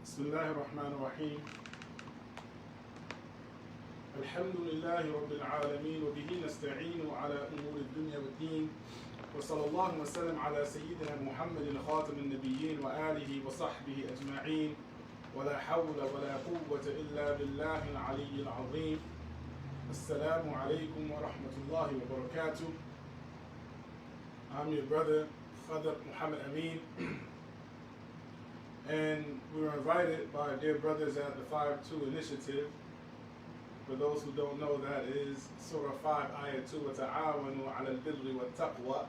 بسم الله الرحمن الرحيم الحمد لله رب العالمين وبه نستعين على أمور الدنيا والدين وصلى الله وسلم على سيدنا محمد خاتم النبيين وآله وصحبه أجمعين ولا حول ولا قوة إلا بالله العلي العظيم. السلام عليكم ورحمة الله وبركاته. I'm your brother Khadar Amin, and we were invited by dear brothers at the 5-2 initiative. For those who don't know, that is Surah 5, Ayah 2, وَتَعَاوَنُوا عَلَى الْبِرِّ وَالتَّقْوَى.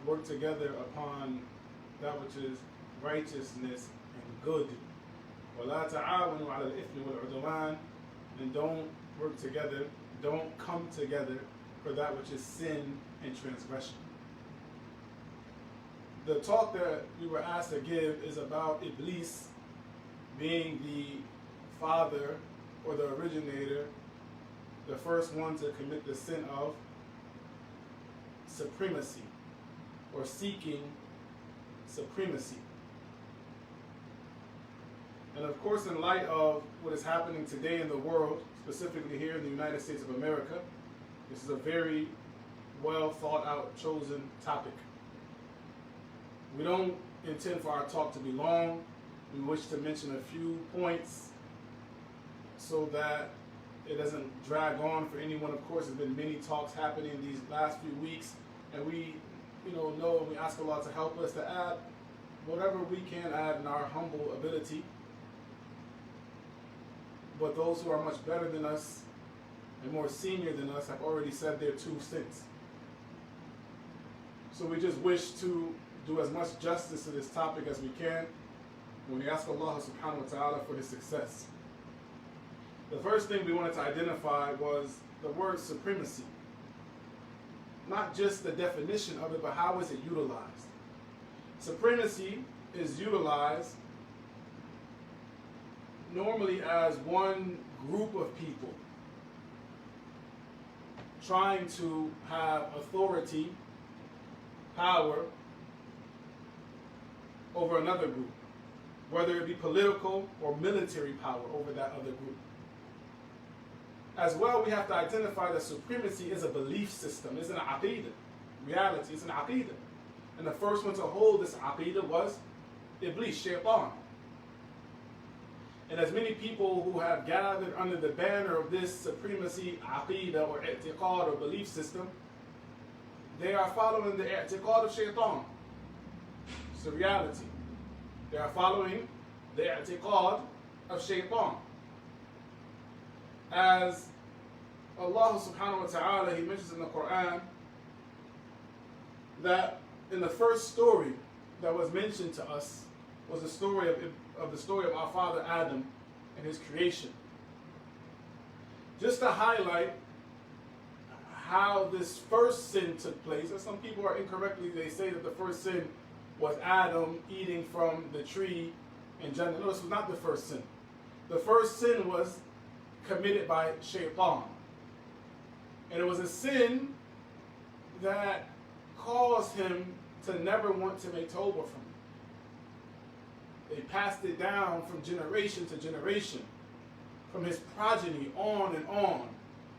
Work together upon that which is righteousness and good. وَلَا تَعَاوَنُوا عَلَى الْإِثْمِ وَالْعُدْوَانِ. And don't work together, don't come together for that which is sin and transgression. The talk that we were asked to give is about Iblis being the father or the originator, the first one to commit the sin of supremacy or seeking supremacy. And of course, in light of what is happening today in the world, specifically here in the United States of America, this is a very well thought out, chosen topic. We don't intend for our talk to be long. We wish to mention a few points so that it doesn't drag on for anyone. Of course, there's been many talks happening these last few weeks, and we know and we ask Allah to help us to add whatever we can add in our humble ability. But those who are much better than us and more senior than us have already said their 2 cents. So we just wish to do as much justice to this topic as we can when we ask Allah subhanahu wa ta'ala for his success. The first thing we wanted to identify was the word supremacy. Not just the definition of it, but how is it utilized? Supremacy is utilized normally as one group of people trying to have authority, power over another group, whether it be political or military power over that other group. As well, we have to identify that supremacy is a belief system, it's an aqeedah. Reality, it's an aqeedah. And the first one to hold this aqeedah was Iblis, Shaitan. And as many people who have gathered under the banner of this supremacy aqeedah or i'tiqad or belief system, they are following the i'tiqad of Shaitan. It's the reality. They are following the i'tiqad of Shaitan. As Allah subhanahu wa ta'ala, he mentions in the Quran that in the first story that was mentioned to us was the story of our father Adam and his creation. Just to highlight how this first sin took place, and some people are incorrectly, they say that the first sin was Adam eating from the tree in Jannah. No, this was not the first sin. The first sin was committed by Shaitan. And it was a sin that caused him to never want to make tawbah from it. They passed it down from generation to generation, from his progeny on and on.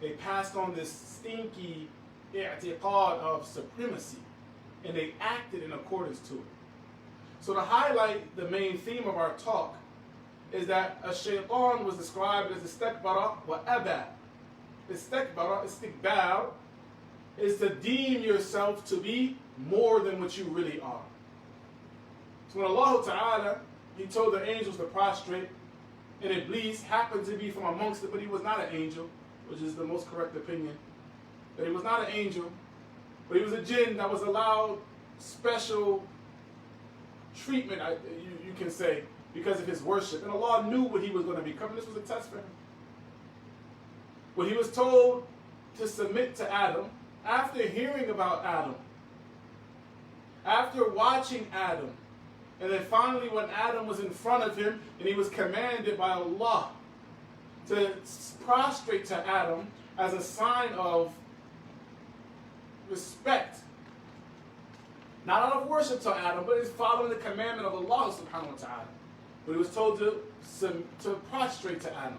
They passed on this stinky i'tiqad of supremacy, and they acted in accordance to it. So to highlight the main theme of our talk is that a shaitan was described as istakbara wa aba. Istakbara, istikbar, is to deem yourself to be more than what you really are. So when Allah Ta'ala, he told the angels to prostrate, and Iblis happened to be from amongst it, but he was not an angel, which is the most correct opinion. That he was not an angel, but he was a jinn that was allowed special treatment, you can say, because of his worship. And Allah knew what he was going to become. This was a test for him. When he was told to submit to Adam, after hearing about Adam, after watching Adam, and then finally when Adam was in front of him and he was commanded by Allah to prostrate to Adam as a sign of respect, not out of worship to Adam, but it's following the commandment of Allah subhanahu wa ta'ala. But he was told to prostrate to Adam,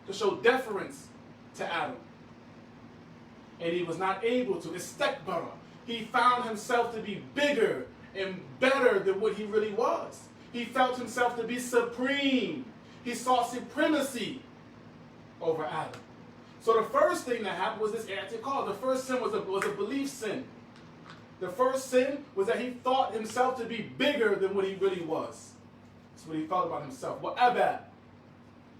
to show deference to Adam. And he was not able to. Istakbara. He found himself to be bigger and better than what he really was. He felt himself to be supreme. He sought supremacy over Adam. So the first thing that happened was this i'tiqad. The first sin was a belief sin. The first sin was that he thought himself to be bigger than what he really was. That's what he felt about himself. Wa'aba.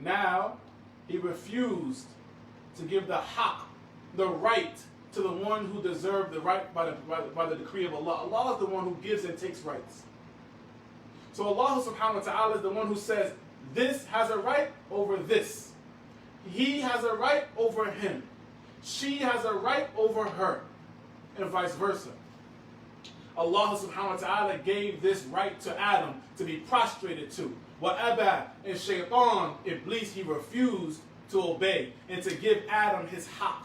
Now, he refused to give the haqq, the right, to the one who deserved the right by the decree of Allah. Allah is the one who gives and takes rights. So Allah subhanahu wa ta'ala is the one who says, this has a right over this. He has a right over him. She has a right over her. And vice versa. Allah subhanahu wa ta'ala gave this right to Adam to be prostrated to. Wa'aba, and shaitan, Iblis, he refused to obey and to give Adam his haqq.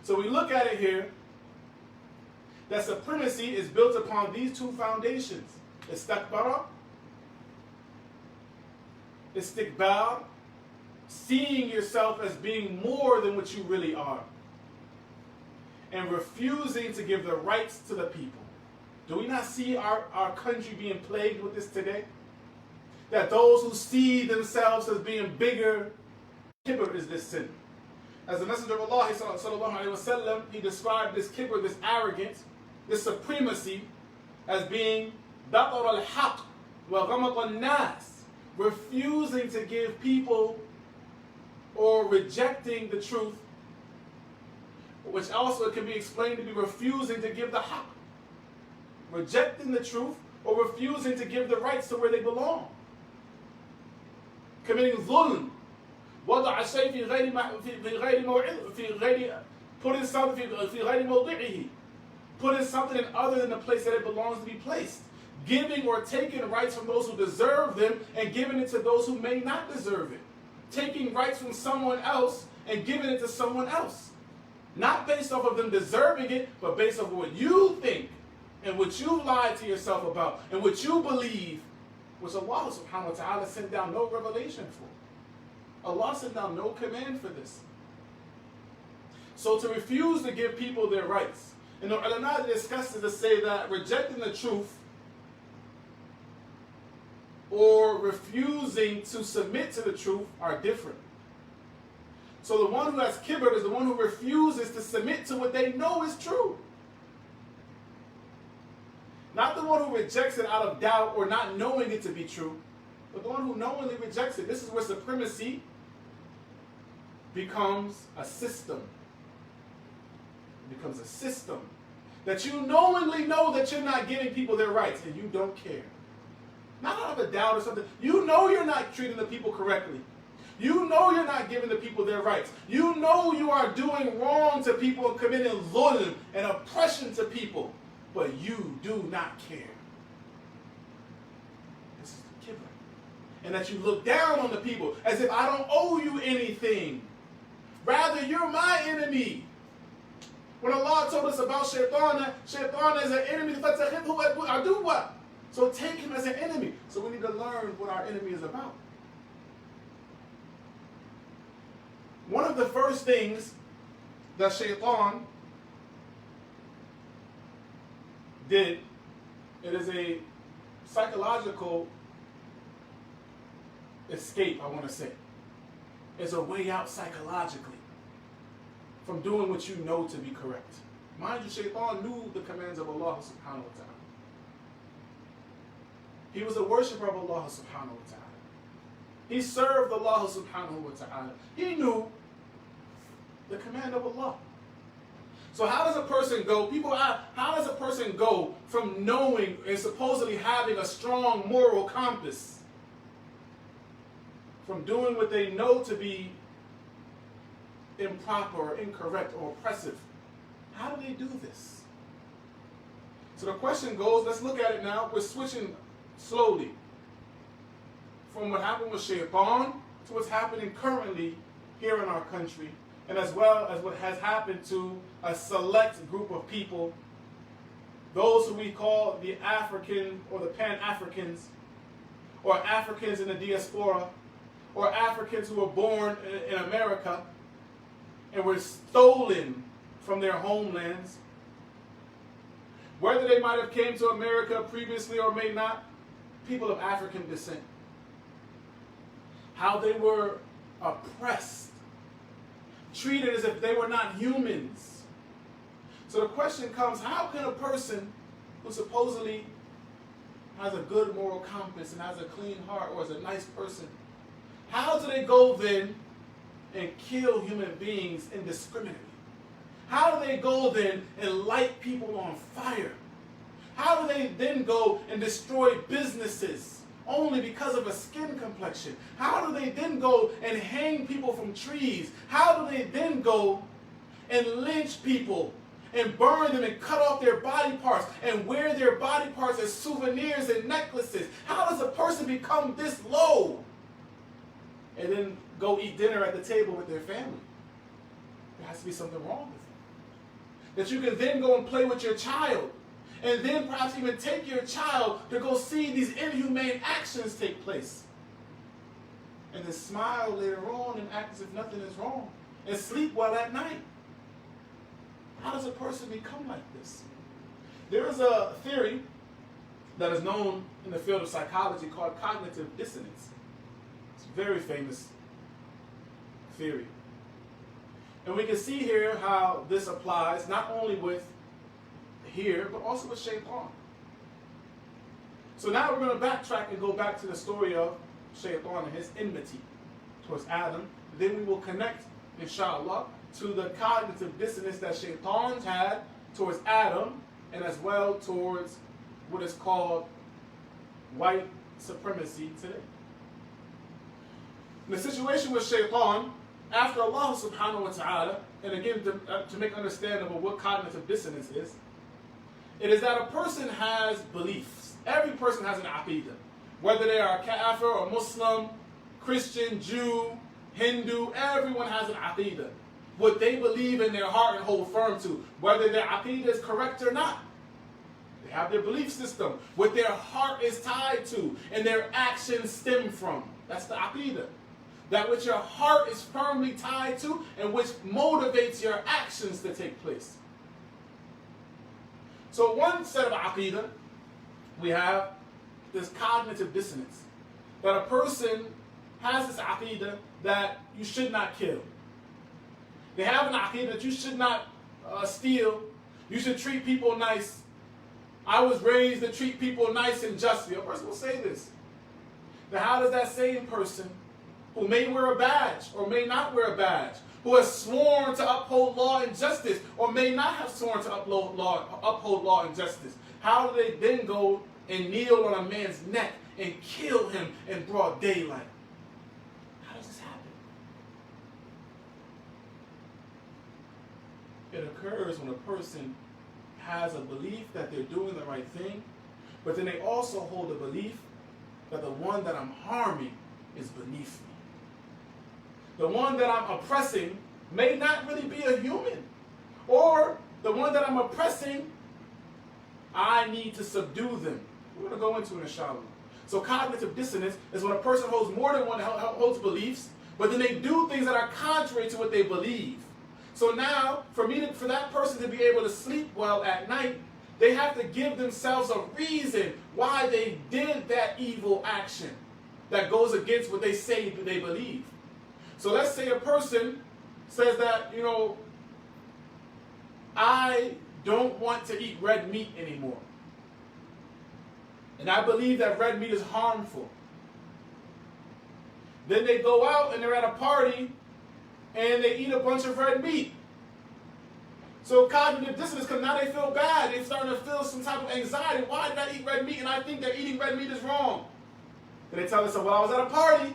So we look at it here, that supremacy is built upon these two foundations. Istakbara, istikbar, seeing yourself as being more than what you really are, and refusing to give the rights to the people. Do we not see our country being plagued with this today? That those who see themselves as being bigger, kibr is this sin. As the Messenger of Allah sallallahu alaihi wasallam, he described this kibr, this arrogance, this supremacy, as being batar al-haq wa ghamat al-nas, refusing to give people or rejecting the truth, which also can be explained to be refusing to give the haqq. Rejecting the truth or refusing to give the rights to where they belong. Committing dhulm. وضع الشيء في غير putting something في غير موضعه. Putting something in other than the place that it belongs to be placed. Giving or taking rights from those who deserve them and giving it to those who may not deserve it. Taking rights from someone else and giving it to someone else. Not based off of them deserving it, but based off of what you think and what you lied to yourself about and what you believe, which Allah subhanahu wa ta'ala sent down no revelation for. Allah sent down no command for this. So to refuse to give people their rights. And the ulama discussed it to say that rejecting the truth or refusing to submit to the truth are different. So the one who has kibr is the one who refuses to submit to what they know is true. Not the one who rejects it out of doubt or not knowing it to be true, but the one who knowingly rejects it. This is where supremacy becomes a system. It becomes a system. That you knowingly know that you're not giving people their rights and you don't care. Not out of a doubt or something. You know you're not treating the people correctly. You know you're not giving the people their rights. You know you are doing wrong to people and committing dhulm and oppression to people. But you do not care. This is the kibr. And that you look down on the people as if I don't owe you anything. Rather, you're my enemy. When Allah told us about shaitan is an enemy, I do what? So take him as an enemy. So we need to learn what our enemy is about. One of the first things that shaitan did, it is a psychological escape, I want to say. It's a way out psychologically from doing what you know to be correct. Mind you, shaitan knew the commands of Allah subhanahu wa ta'ala. He was a worshiper of Allah subhanahu wa ta'ala. He served Allah subhanahu wa ta'ala. He knew the command of Allah. So how does a person go, people ask, how does a person go from knowing and supposedly having a strong moral compass, from doing what they know to be improper or incorrect or oppressive? How do they do this? So the question goes, let's look at it now. We're switching slowly from what happened with shaitan to what's happening currently here in our country, and as well as what has happened to a select group of people, those who we call the African or the Pan-Africans, or Africans in the diaspora, or Africans who were born in America and were stolen from their homelands, whether they might have came to America previously or may not, people of African descent, how they were oppressed, treated as if they were not humans. So the question comes, how can a person who supposedly has a good moral compass and has a clean heart or is a nice person, how do they go then and kill human beings indiscriminately? How do they go then and light people on fire? How do they then go and destroy businesses only because of a skin complexion? How do they then go and hang people from trees? How do they then go and lynch people and burn them and cut off their body parts and wear their body parts as souvenirs and necklaces? How does a person become this low and then go eat dinner at the table with their family? There has to be something wrong with it. That you can then go and play with your child, and then perhaps even take your child to go see these inhumane actions take place, and then smile later on and act as if nothing is wrong, and sleep well at night. How does a person become like this? There is a theory that is known in the field of psychology called cognitive dissonance. It's a very famous theory. And we can see here how this applies not only with here, but also with Shaitan. So now we're going to backtrack and go back to the story of Shaitan and his enmity towards Adam. Then we will connect, inshallah, to the cognitive dissonance that Shaitan had towards Adam, and as well towards what is called white supremacy today. In the situation with Shaitan, after Allah subhanahu wa ta'ala, and again to make understandable what cognitive dissonance is, it is that a person has beliefs. Every person has an aqidah. Whether they are a kafir or Muslim, Christian, Jew, Hindu, everyone has an aqidah. What they believe in their heart and hold firm to, whether their aqidah is correct or not. They have their belief system, what their heart is tied to, and their actions stem from. That's the aqidah. That which your heart is firmly tied to and which motivates your actions to take place. So one set of aqidah, we have this cognitive dissonance. That a person has this aqidah that you should not kill. They have an aqidah that you should not steal. You should treat people nice. I was raised to treat people nice and justly. A person will say this. But how does that same person who may wear a badge or may not wear a badge, who has sworn to uphold law and justice or may not have sworn to uphold law and justice, how do they then go and kneel on a man's neck and kill him in broad daylight? How does this happen? It occurs when a person has a belief that they're doing the right thing, but then they also hold a belief that the one that I'm harming is beneath me. The one that I'm oppressing may not really be a human. Or the one that I'm oppressing, I need to subdue them. We're going to go into it, inshallah. So cognitive dissonance is when a person holds more than one holds beliefs, but then they do things that are contrary to what they believe. So now, for that person to be able to sleep well at night, they have to give themselves a reason why they did that evil action that goes against what they say that they believe. So let's say a person says that, I don't want to eat red meat anymore. And I believe that red meat is harmful. Then they go out and they're at a party and they eat a bunch of red meat. So cognitive dissonance, because now they feel bad. They're starting to feel some type of anxiety. Why did I eat red meat? And I think that eating red meat is wrong. Then they tell themselves, well, I was at a party.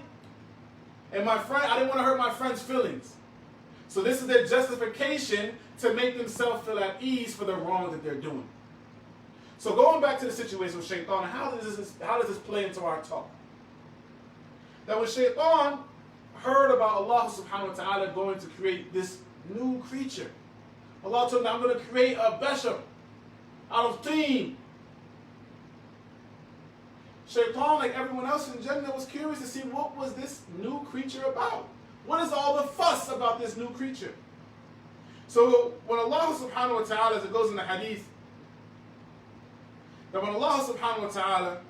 And I didn't want to hurt my friend's feelings. So this is their justification to make themselves feel at ease for the wrong that they're doing. So going back to the situation with Shaitan, how does this play into our talk? That when Shaitan heard about Allah subhanahu wa ta'ala going to create this new creature, Allah told him, I'm going to create a bashar out of teen. Shaitan, like everyone else in Jannah, was curious to see what was this new creature about. What is all the fuss about this new creature? So when Allah subhanahu wa ta'ala, as it goes in the hadith, that when Allah subhanahu wa ta'ala,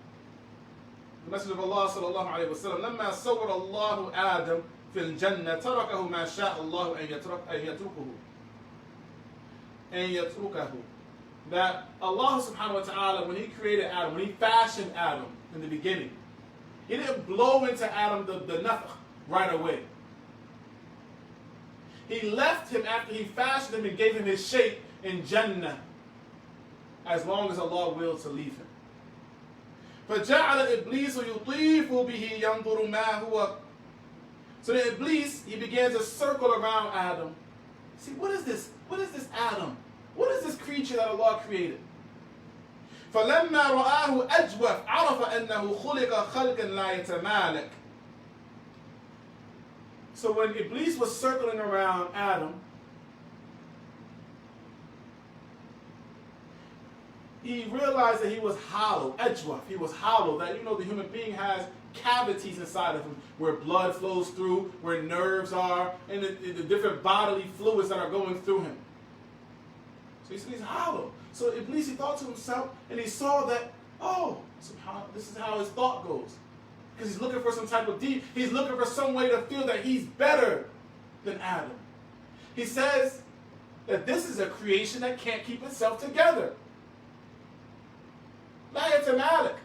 the Messenger of Allah sallallahu alayhi wa sallam, لما صور الله آدم في الجنة تركه ما شاء الله أن يتركه. That Allah subhanahu wa ta'ala, when He created Adam, when He fashioned Adam in the beginning, He didn't blow into Adam the nafakh right away. He left him after He fashioned him and gave him his shape in Jannah, as long as Allah willed to leave him. فَجَعَلَ إِبْلِيسُ يُطِيفُ بِهِ يَنْظُرُ مَا هُوَ. So then Iblis, he began to circle around Adam. See, what is this? What is this Adam? What is this creature that Allah created? فَلَمَّا رَآهُ أَجْوَفْ عَرَفَ أَنَّهُ خُلِقَ خَلْقًا لَا يَتَمَالَكَ. So when Iblis was circling around Adam, he realized that he was hollow, ajwaf. He was hollow. That, you know, the human being has cavities inside of him where blood flows through, where nerves are, and the different bodily fluids that are going through him. So he said he's hollow. So Iblis, he thought to himself, and he saw that, oh, this is how his thought goes. Because he's looking for some type of deep, he's looking for some way to feel that he's better than Adam. He says that this is a creation that can't keep itself together. La yatamalik.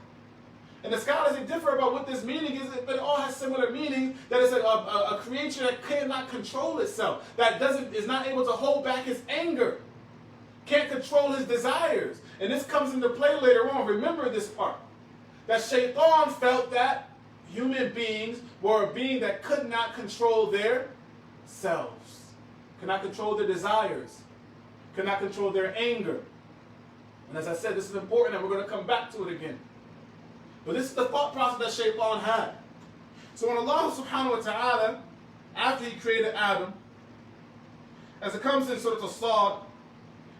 And the scholars, they differ about what this meaning is, but it all has similar meaning. That it's a creature that cannot control itself, that is not able to hold back his anger, can't control his desires. And this comes into play later on. Remember this part. That Shaitan felt that human beings were a being that could not control their selves, could not control their desires, could not control their anger. And as I said, this is important, and we're going to come back to it again. But this is the thought process that Shaitan had. So when Allah subhanahu wa ta'ala, after He created Adam, as it comes in Surah As-Sad,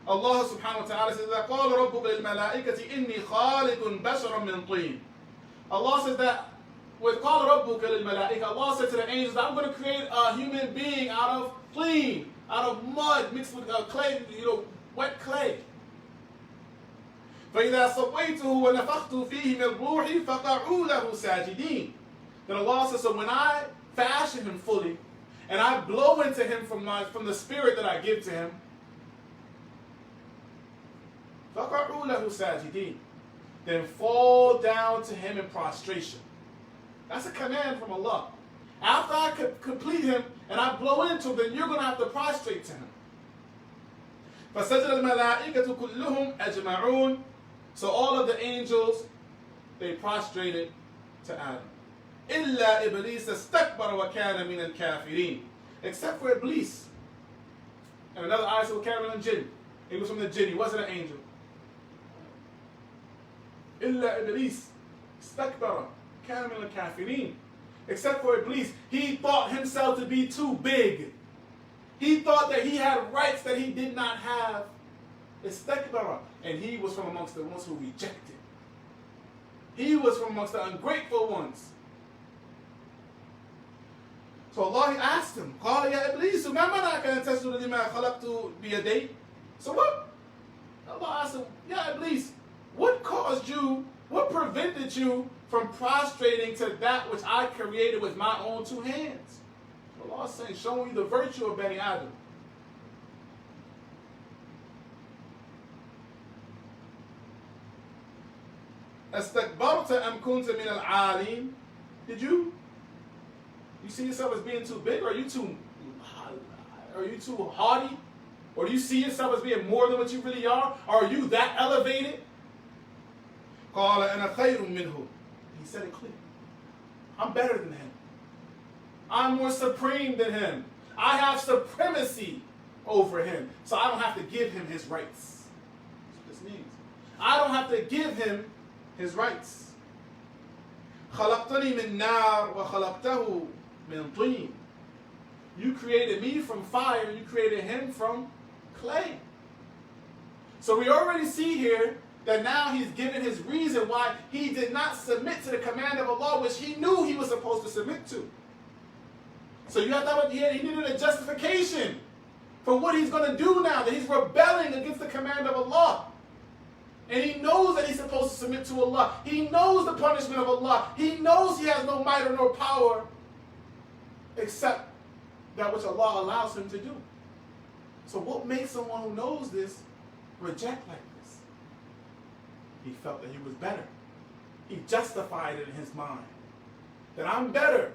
Allah subhanahu wa ta'ala says, قَالَ رَبُّكَ لِلْمَلَائِكَةِ إِنِّي خَالِقٌ بَشَرًا مِنْ طِينٍ. Allah says that, with قَالَ رَبُّكَ لِلْمَلَائِكَةِ, Allah said to the angels that I'm going to create a human being out of clean, out of mud mixed with clay, wet clay. فَإِذَا صَوَّيْتُهُ وَنَفَخْتُ فِيهِ مِنْ رُوحِي فَقَعُوا لَهُ سَاجِدِينَ. Then Allah says, so when I fashion him fully, and I blow into him from the spirit that I give to him, فَقَعُوا لَهُ سَاجِدِينَ. Then fall down to him in prostration. That's a command from Allah. After I complete him and I blow into him, then you're going to have to prostrate to him. فَسَجَدَ الْمَلَائِكَةُ كُلُّهُمْ أَجْمَعُونَ. So all of the angels, they prostrated to Adam. إِلَّا إِبْلِيسَ اسْتَكْبَرَ وَكَانَ مِنَ الْكَافِرِينَ. Except for Iblis. And another ayah said, وَكَانَ مِنَ الْجِنِّ. He was from the jinn, he wasn't an angel. إِلَّا إِبْلِيسَ اسْتَكْبَرَ وَكَانَ مِنَ الْكَافِرِينَ. Except for Iblis, he thought himself to be too big. He thought that he had rights that he did not have. Istakbara. And he was from amongst the ones who rejected. He was from amongst the ungrateful ones. So Allah asked him, قَالَ يَا إِبْلِيسُ مَا مَنَعَكَ أَن تَسْجُدَ لِمَا خَلَقْتُ بِيَدَيَّ. So what? Allah asked him, Ya Iblis, what caused you, what prevented you from prostrating to that which I created with my own two hands? Allah is saying, showing you the virtue of Bani Adam. أَسْتَكْبَرْتَ أَمْ كُنْتَ مِنَ الْعَالِينَ. Did you see yourself as being too big? Or are you too haughty? Or do you see yourself as being more than what you really are? Or are you that elevated? قَالَ أَنَا خَيْرٌ مِّنْهُ. He said it clear. I'm better than him. I'm more supreme than him. I have supremacy over him. So I don't have to give him his rights. That's what this means. I don't have to give him his rights. خَلَقْتَنِي مِن نَارٍ وَخَلَقْتَهُ مِن طِينٍ. You created me from fire, you created him from clay. So we already see here that now he's given his reason why he did not submit to the command of Allah, which he knew he was supposed to submit to. So you have to he needed a justification for what he's going to do now, that he's rebelling against the command of Allah. And he knows that he's supposed to submit to Allah. He knows the punishment of Allah. He knows he has no might or no power except that which Allah allows him to do. So what makes someone who knows this reject like this? He felt that he was better. He justified it in his mind. That I'm better.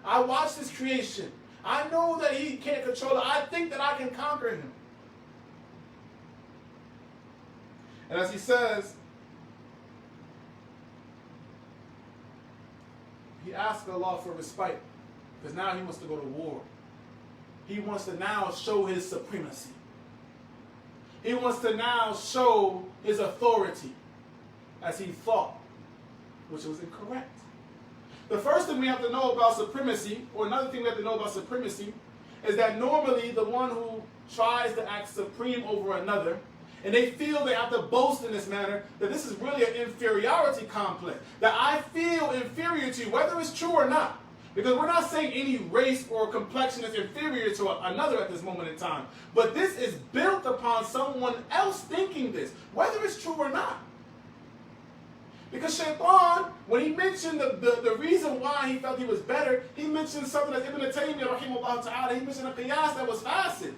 I watched his creation. I know that he can't control it. I think that I can conquer him. And as he says, he asked Allah for respite because now he wants to go to war. He wants to now show his supremacy. He wants to now show his authority as he thought, which was incorrect. The first thing we have to know about supremacy, or another thing we have to know about supremacy, is that normally the one who tries to act supreme over another, and they feel they have to boast in this manner, that this is really an inferiority complex. That I feel inferior to you, whether it's true or not. Because we're not saying any race or complexion is inferior to another at this moment in time. But this is built upon someone else thinking this, whether it's true or not. Because Shaitan, when he mentioned the reason why he felt he was better, he mentioned something that Ibn Taymiyyah, rahimahullah ta'ala, he mentioned a qiyas that was fasid.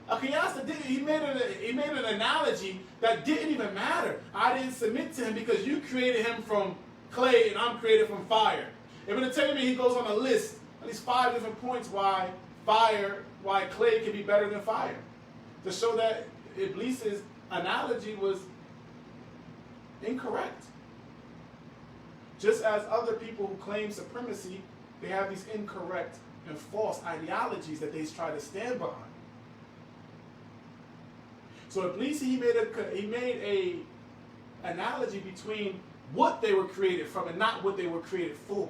A qiyas that didn't, he made an analogy that didn't even matter. I didn't submit to him because you created him from clay and I'm created from fire. Ibn Taymiyyah, he goes on a list, at least 5 different points why clay can be better than fire. To show that Iblis' analogy was incorrect. Just as other people who claim supremacy, they have these incorrect and false ideologies that they try to stand behind. So Iblis, he made a analogy between what they were created from and not what they were created for.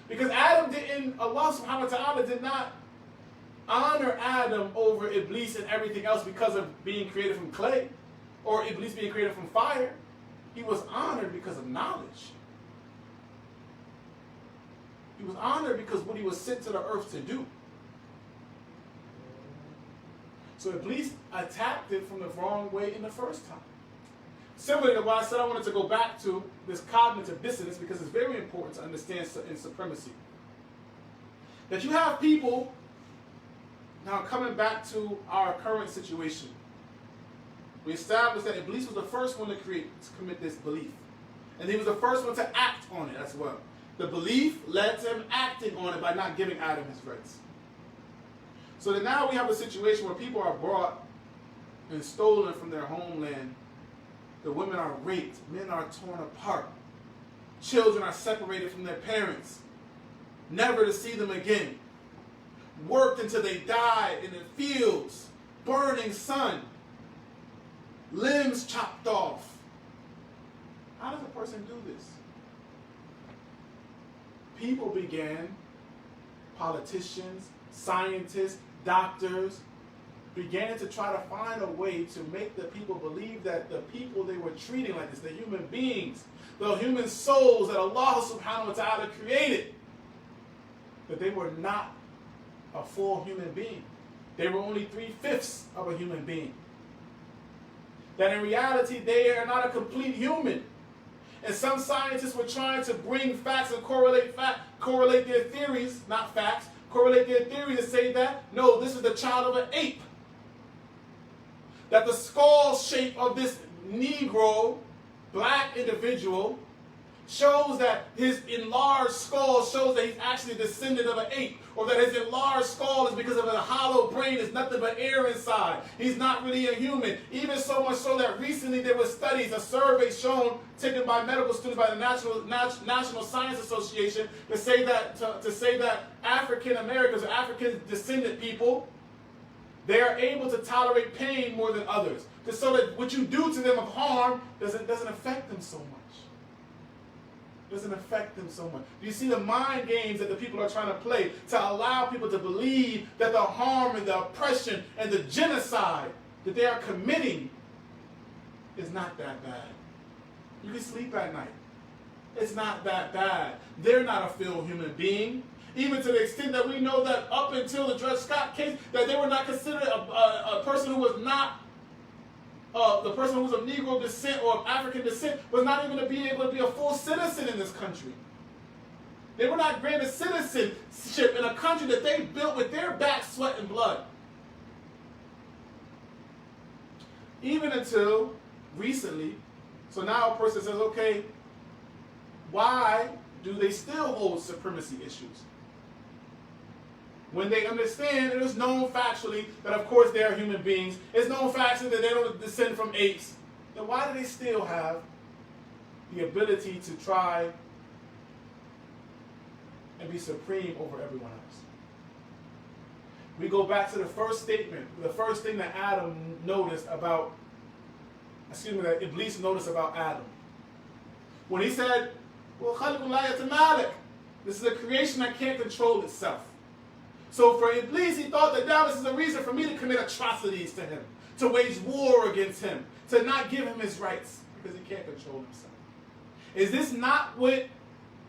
Because Allah subhanahu wa ta'ala did not honor Adam over Iblis and everything else because of being created from clay or Iblis being created from fire. He was honored because of knowledge. He was honored because what he was sent to the earth to do. So Iblis attacked it from the wrong way in the first time. Similarly to what I said, I wanted to go back to this cognitive dissonance because it's very important to understand in supremacy. That you have people, now coming back to our current situation. We established that Iblis was the first one to commit this belief. And he was the first one to act on it as well. The belief led to him acting on it by not giving Adam his rights. So that now we have a situation where people are brought and stolen from their homeland. The women are raped. Men are torn apart. Children are separated from their parents, never to see them again. Worked until they died in the fields, burning sun, limbs chopped off. How does a person do this? People began, politicians, scientists, doctors, began to try to find a way to make the people believe that the people they were treating like this, the human beings, the human souls that Allah subhanahu wa ta'ala created, that they were not a full human being. They were only 3/5 of a human being. That in reality they are not a complete human. And some scientists were trying to bring facts and correlate their theories, not facts, correlate their theories and say that, no, this is the child of an ape. That the skull shape of this Negro, black individual, shows that his enlarged skull shows that he's actually a descendant of an ape. Or that his enlarged skull is because of a hollow brain, there's nothing but air inside. He's not really a human. Even so much so that recently there were studies, a survey shown, taken by medical students by the National Science Association, to say that African Americans or African descendant people, they are able to tolerate pain more than others. So that what you do to them of harm doesn't affect them so much. Doesn't affect them so much. Do you see the mind games that the people are trying to play to allow people to believe that the harm and the oppression and the genocide that they are committing It's not that bad. You can sleep at night. It's not that bad. They're not a full human being. Even to the extent that we know that up until the Dred Scott case, that they were not considered a person who was not, the person who was of Negro descent or of African descent was not even to be able to be a full citizen in this country. They were not granted citizenship in a country that they built with their back, sweat, and blood. Even until recently, so now a person says, okay, why do they still hold supremacy issues? When they understand, it is known factually that of course they are human beings, it's known factually that they don't descend from apes, then why do they still have the ability to try and be supreme over everyone else? We go back to the first statement, the first thing that that Iblis noticed about Adam. When he said, well, this is a creation that can't control itself. So for Iblis, he thought that now this is a reason for me to commit atrocities to him, to wage war against him, to not give him his rights, because he can't control himself. Is this not what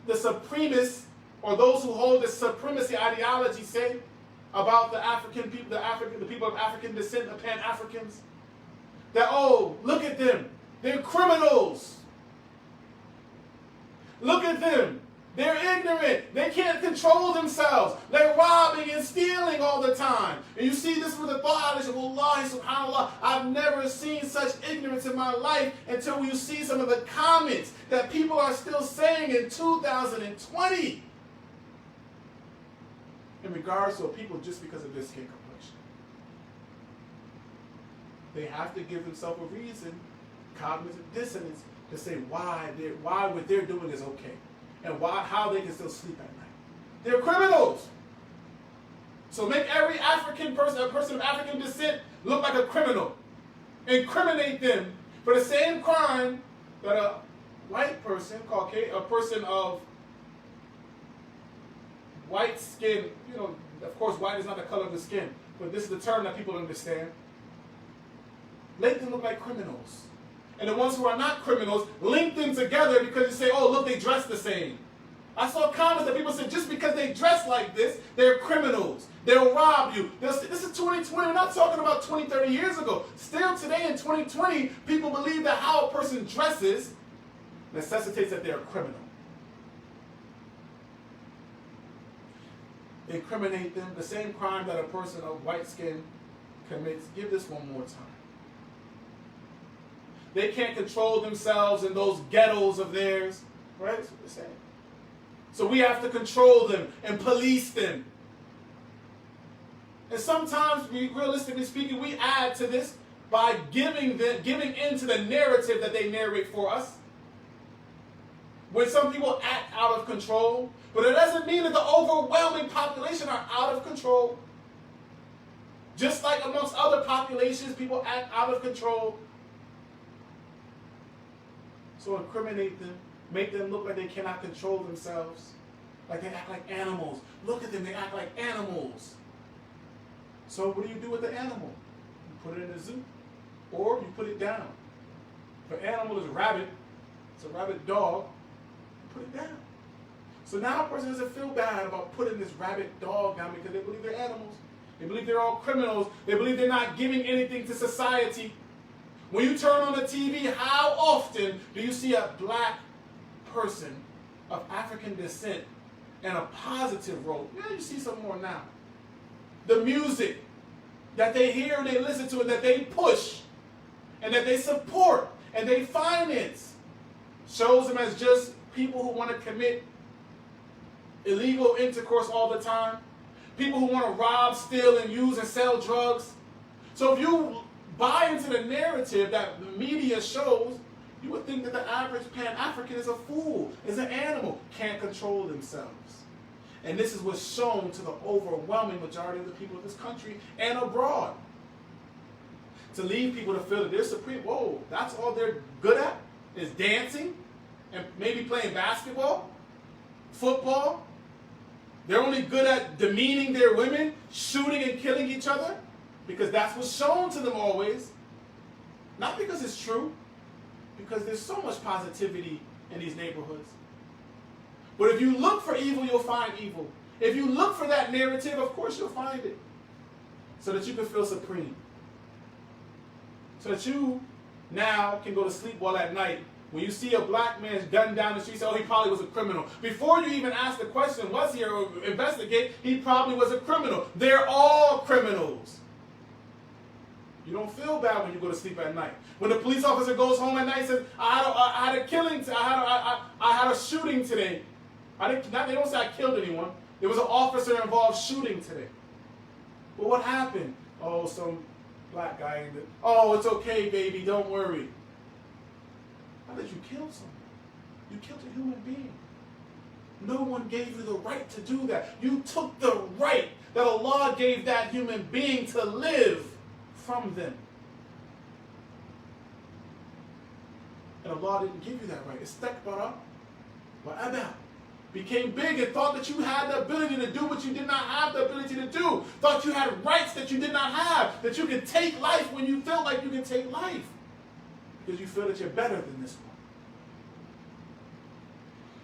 the supremists, or those who hold the supremacy ideology, say about the African people, the people of African descent, the Pan-Africans? That, oh, look at them. They're criminals. Look at them. They're ignorant. They can't control themselves. They're robbing and stealing all the time. And you see this with the thought, Wallahi, subhanAllah, I've never seen such ignorance in my life until you see some of the comments that people are still saying in 2020 in regards to people just because of their skin complexion. They have to give themselves a reason, cognitive dissonance, to say why what they're doing is okay. And how they can still sleep at night. They're criminals. So make every African person, a person of African descent, look like a criminal. Incriminate them for the same crime that a white person, a person of white skin, of course white is not the color of the skin, but this is the term that people understand. Make them look like criminals. And the ones who are not criminals, link them together because you say, oh, look, they dress the same. I saw comments that people said, just because they dress like this, they're criminals. They'll rob you. This is 2020. We're not talking about 20, 30 years ago. Still today in 2020, people believe that how a person dresses necessitates that they're a criminal. Incriminate them, the same crime that a person of white skin commits. Give this one more time. They can't control themselves in those ghettos of theirs. Right? That's what they're saying. So we have to control them and police them. And sometimes, realistically speaking, we add to this by giving into the narrative that they narrate for us. When some people act out of control, but it doesn't mean that the overwhelming population are out of control. Just like amongst other populations, people act out of control. So incriminate them, make them look like they cannot control themselves, like they act like animals. Look at them, they act like animals. So what do you do with the animal? You put it in a zoo, or you put it down. If an animal is a rabbit, it's a rabid dog, you put it down. So now a person doesn't feel bad about putting this rabid dog down because they believe they're animals. They believe they're all criminals. They believe they're not giving anything to society. When you turn on the TV, how often do you see a black person of African descent in a positive role? Yeah, you see some more now. The music that they hear and they listen to and that they push and that they support and they finance shows them as just people who want to commit illegal intercourse all the time, people who want to rob, steal, and use and sell drugs. So if you buy into the narrative that the media shows, you would think that the average Pan-African is a fool, is an animal, can't control themselves. And this is what's shown to the overwhelming majority of the people of this country and abroad. To leave people to feel that they're supreme, whoa, that's all they're good at, is dancing and maybe playing basketball, football. They're only good at demeaning their women, shooting and killing each other, because that's what's shown to them always. Not because it's true, Because there's so much positivity in these neighborhoods. But if you look for evil, you'll find evil. If you look for that narrative, of course you'll find it. So that you can feel supreme. So that you now can go to sleep well at night. When you see a black man gunned down the street, say, oh, he probably was a criminal. Before you even ask the question, was he, or investigate, he probably was a criminal. They're all criminals. You don't feel bad when you go to sleep at night. When the police officer goes home at night and says, I had a killing, I had a shooting today. They don't say I killed anyone. There was an officer involved shooting today. But what happened? Oh, some black guy. Oh, it's okay, baby, don't worry. How did you kill someone? You killed a human being. No one gave you the right to do that. You took the right that Allah gave that human being to live from them. And Allah didn't give you that right. Istakbara wa aba. Became big and thought that you had the ability to do what you did not have the ability to do. Thought you had rights that you did not have. That you could take life when you felt like you could take life. Because you feel that you're better than this one.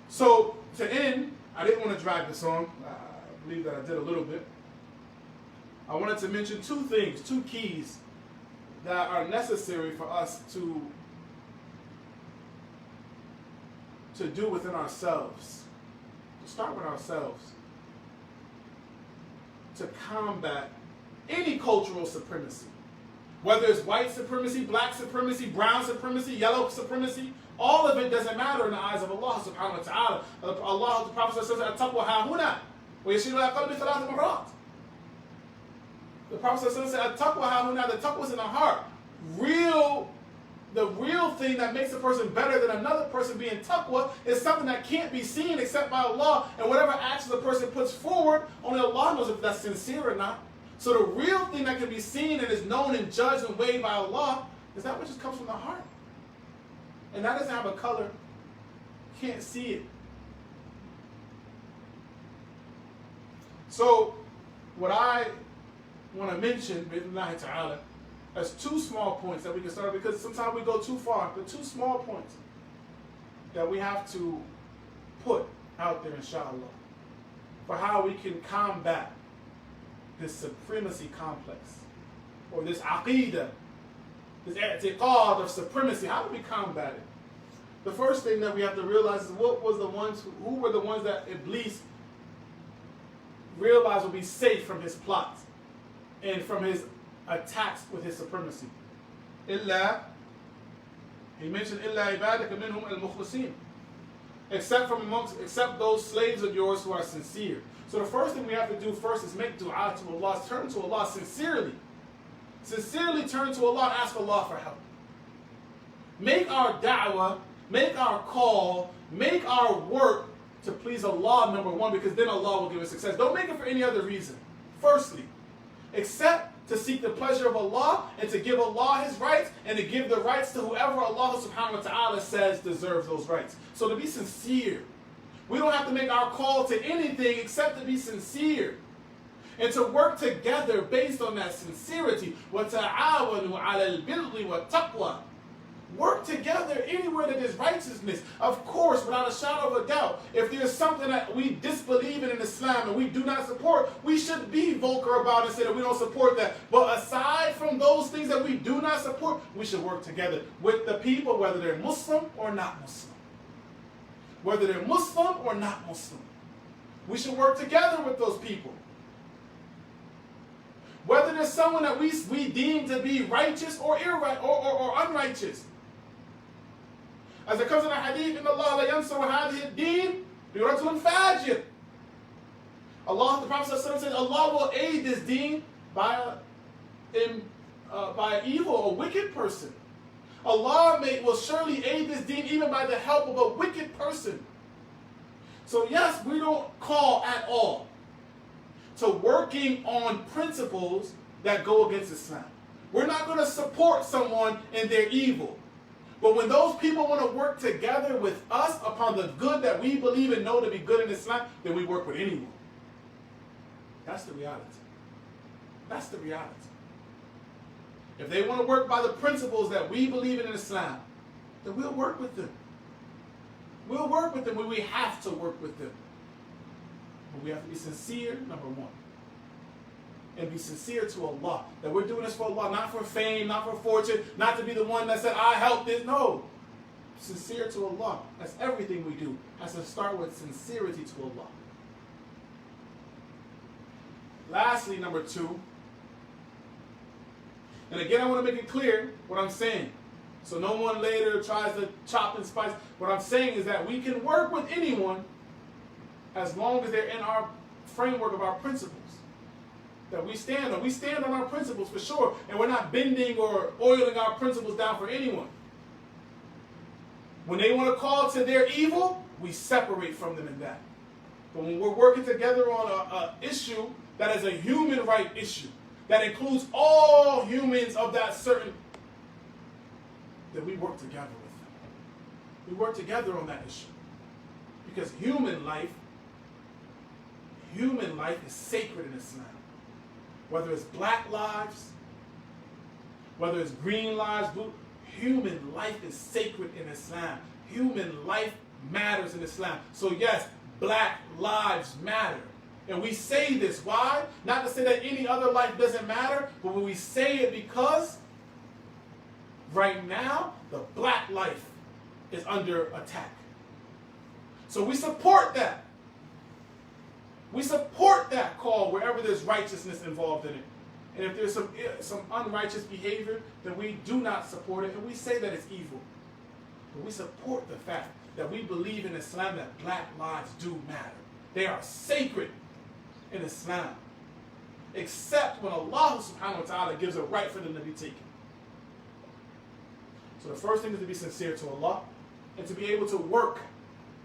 So, to end, I didn't want to drag this on. I believe that I did a little bit. I wanted to mention two things, two keys that are necessary for us to do within ourselves. To start with ourselves. To combat any cultural supremacy. Whether it's white supremacy, black supremacy, brown supremacy, yellow supremacy, all of it doesn't matter in the eyes of Allah subhanahu wa ta'ala. Allah, the Prophet says, "At-taqwa ha-huna, wa yashiru ala qalbi thalath marrat." The Prophet said, "At-taqwa ha-huna," the taqwa is in the heart. The real thing that makes a person better than another person being taqwa is something that can't be seen except by Allah, and whatever actions the person puts forward, only Allah knows if that's sincere or not. So the real thing that can be seen and is known and judged and weighed by Allah is that which just comes from the heart. And that doesn't have a color. You can't see it. So what I want to mention, bi'idhnillahi ta'ala, as two small points that we can start, because sometimes we go too far, but two small points that we have to put out there, inshallah, for how we can combat this supremacy complex, or this aqeedah, this i'tiqad of supremacy. How do we combat it? The first thing that we have to realize is who were the ones that Iblis realized would be safe from his plots and from his attacks with his supremacy. He mentioned illa ibadaka minhum al-mukhlisin, except those slaves of yours who are sincere. So the first thing we have to do first is make dua to Allah, turn to Allah sincerely. Sincerely turn to Allah and ask Allah for help. Make our da'wah, make our call, make our work to please Allah, number one, because then Allah will give us success. Don't make it for any other reason. Firstly, except to seek the pleasure of Allah and to give Allah His rights and to give the rights to whoever Allah subhanahu wa ta'ala says deserves those rights. So to be sincere. We don't have to make our call to anything except to be sincere. And to work together based on that sincerity. وَتَعَاوَنُوا عَلَى الْبِرِّ وَالتَّقْوَى. Work together anywhere that there's righteousness. Of course, without a shadow of a doubt, if there's something that we disbelieve in Islam and we do not support, we should be vocal about it and say that we don't support that. But aside from those things that we do not support, we should work together with the people, whether they're Muslim or not Muslim. Whether they're Muslim or not Muslim. We should work together with those people. Whether there's someone that we deem to be righteous or unrighteous. As it comes in the hadith, إِنَّ اللَّهَ لَيَنْصُرُ هَذِهِ الدِّينِ بِرَجُلٍ فَاجِرٍ. Allah, the Prophet says, Allah will aid this deen by an evil, a wicked person. Allah will surely aid this deen even by the help of a wicked person. So yes, we don't call at all to working on principles that go against Islam. We're not going to support someone in their evil. But when those people want to work together with us upon the good that we believe and know to be good in Islam, then we work with anyone. That's the reality. That's the reality. If they want to work by the principles that we believe in Islam, then we'll work with them. We'll work with them when we have to work with them. But we have to be sincere, number one. And be sincere to Allah. That we're doing this for Allah, not for fame, not for fortune, not to be the one that said, I helped this. No. Sincere to Allah. That's everything we do. Has to start with sincerity to Allah. Lastly, number two. And again, I want to make it clear what I'm saying. So no one later tries to chop and spice. What I'm saying is that we can work with anyone as long as they're in our framework of our principles that we stand on. We stand on our principles for sure. And we're not bending or oiling our principles down for anyone. When they want to call to their evil, we separate from them in that. But when we're working together on an issue that is a human right issue, that includes all humans of that certain, then we work together with them. We work together on that issue. Because human life is sacred in Islam. Whether it's black lives, whether it's green lives, blue, human life is sacred in Islam. Human life matters in Islam. So yes, black lives matter. And we say this. Why? Not to say that any other life doesn't matter, but when we say it because right now, the black life is under attack. So we support that. We support that call wherever there's righteousness involved in it. And if there's some unrighteous behavior, then we do not support it, and we say that it's evil. But we support the fact that we believe in Islam that black lives do matter. They are sacred in Islam. Except when Allah subhanahu wa ta'ala gives a right for them to be taken. So the first thing is to be sincere to Allah and to be able to work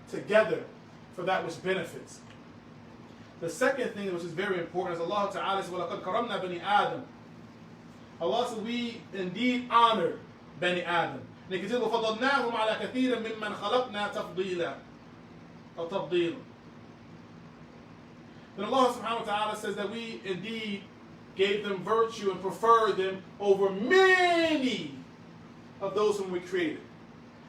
together for that which benefits. The second thing, which is very important, is Allah Ta'ala says, وَلَقَدْ كَرَمْنَا بَنِي آدَمَ. Allah says, we indeed honor Bani Adam. فَضَلْنَاهُمْ عَلَى كَثِيرٍ مِمَّنْ خَلَقْنَا تَفْضِيلًا or تَفْضِيلًا. Then Allah Subhanahu wa Ta'ala says that we indeed gave them virtue and preferred them over many of those whom we created.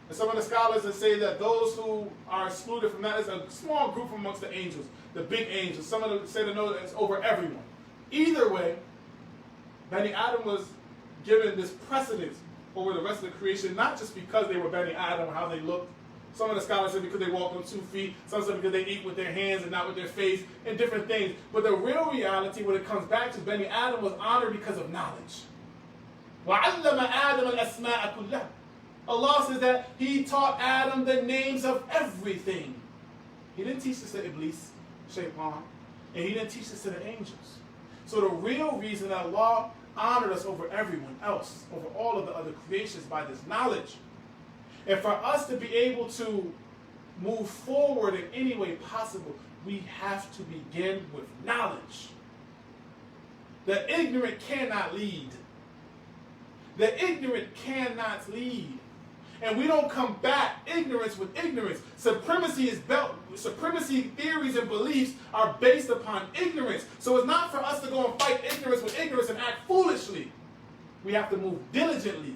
And some of the scholars that say that those who are excluded from that is a small group amongst the angels, the big angels. Some of them say that no, it's over everyone. Either way, Bani Adam was given this precedence over the rest of the creation, not just because they were Bani Adam, how they looked. Some of the scholars say because they walked on 2 feet. Some say because they eat with their hands and not with their face, and different things. But the real reality, when it comes back to Bani Adam, was honored because of knowledge. وَعَلَّمَ آدَمَ الْأَسْمَاءَ كُلَّهَا. Allah says that He taught Adam the names of everything. He didn't teach this to Iblis, Shaitan, and He didn't teach this to the angels. So the real reason that Allah honored us over everyone else, over all of the other creations, by this knowledge. And for us to be able to move forward in any way possible, we have to begin with knowledge. The ignorant cannot lead. The ignorant cannot lead. And we don't combat ignorance with ignorance. Supremacy theories and beliefs are based upon ignorance. So it's not for us to go and fight ignorance with ignorance and act foolishly. We have to move diligently,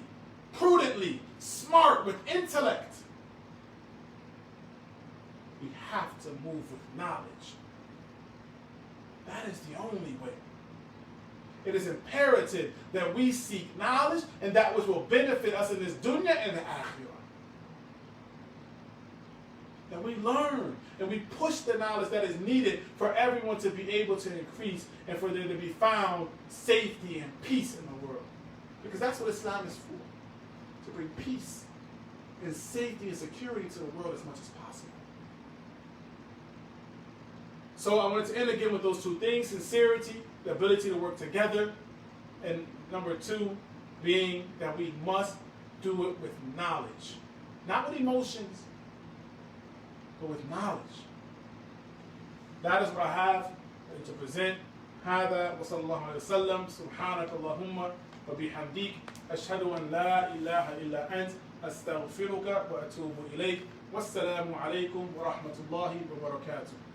prudently, smart, with intellect. We have to move with knowledge. That is the only way. It is imperative that we seek knowledge and that which will benefit us in this dunya and the akhirah. That we learn and we push the knowledge that is needed for everyone to be able to increase and for there to be found safety and peace in the world. Because that's what Islam is for. To bring peace and safety and security to the world as much as possible. So I wanted to end again with those two things: sincerity, the ability to work together, and number 2 being that we must do it with knowledge. Not with emotions, but with knowledge. That is what I have to present. هذا وصلى الله عليه وسلم سبحانك اللهم وبحمدك أشهد أن لا إله إلا أنت أستغفرك وأتوب إليك والسلام عليكم ورحمة الله وبركاته.